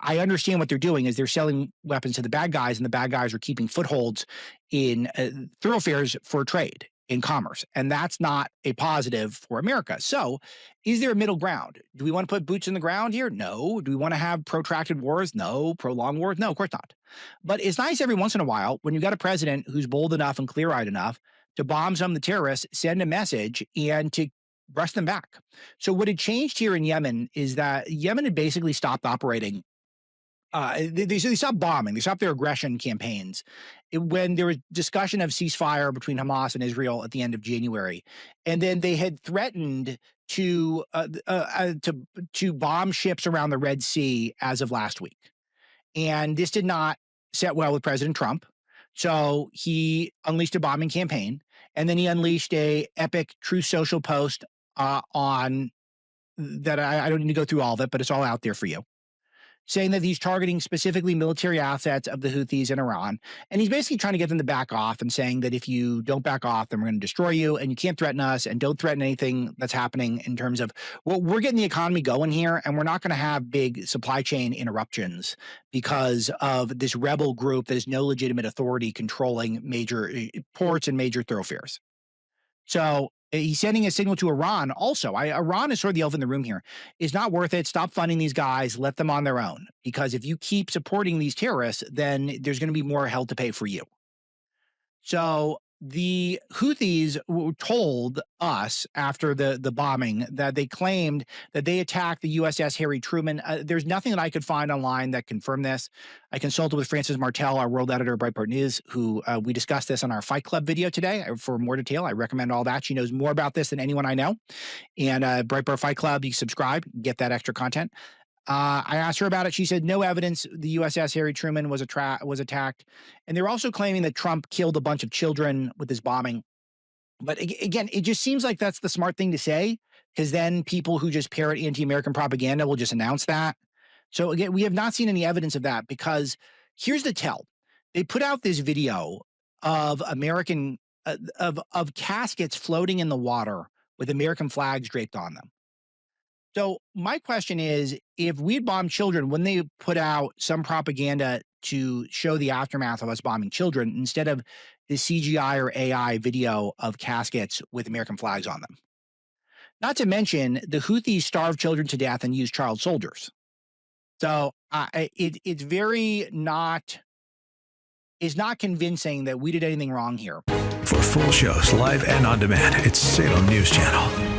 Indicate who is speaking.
Speaker 1: I understand what they're doing is they're selling weapons to the bad guys, and the bad guys are keeping footholds in thoroughfares for trade in commerce, and that's not a positive for America. So, is there a middle ground? Do we want to put boots in the ground here? No. Do we want to have protracted wars? No. Prolonged wars? No, of course not. But it's nice every once in a while when you got a president who's bold enough and clear-eyed enough to bomb some of the terrorists, send a message, and to brush them back. So what had changed here in Yemen is that Yemen had basically stopped operating. They stopped bombing. They stopped their aggression campaigns when there was discussion of ceasefire between Hamas and Israel at the end of January, and then they had threatened to to bomb ships around the Red Sea as of last week. And this did not set well with President Trump. So he unleashed a bombing campaign, and then he unleashed a epic Truth Social post on that. I don't need to go through all of it, but it's all out there for you, saying that he's targeting specifically military assets of the Houthis in Iran. And he's basically trying to get them to back off and saying that if you don't back off, then we're going to destroy you and you can't threaten us and don't threaten anything that's happening in terms of, well, we're getting the economy going here and we're not going to have big supply chain interruptions because of this rebel group that has no legitimate authority controlling major ports and major thoroughfares. So he's sending a signal to Iran also. Iran is sort of the elephant in the room here. It's not worth it. Stop funding these guys. Let them on their own. Because if you keep supporting these terrorists, then there's going to be more hell to pay for you. So the Houthis told us after the bombing that they claimed that they attacked the USS Harry Truman. There's nothing that I could find online that confirmed this. I consulted with Francis Martel, our world editor of Breitbart News, who we discussed this on our Fight Club video today. For more detail, I recommend all that. She knows more about this than anyone I know. And Breitbart Fight Club, you subscribe, get that extra content. I asked her about it. She said no evidence the USS Harry Truman was attacked. And they're also claiming that Trump killed a bunch of children with his bombing. But again, it just seems like that's the smart thing to say, because then people who just parrot anti-American propaganda will just announce that. So again, we have not seen any evidence of that, because here's the tell. They put out this video of American of caskets floating in the water with American flags draped on them. So my question is, if we'd bombed children, wouldn't they put out some propaganda to show the aftermath of us bombing children instead of the CGI or AI video of caskets with American flags on them? Not to mention, the Houthis starved children to death and used child soldiers. So it's very not, it's not convincing that we did anything wrong here.
Speaker 2: For full shows, live and on demand, it's Salem News Channel.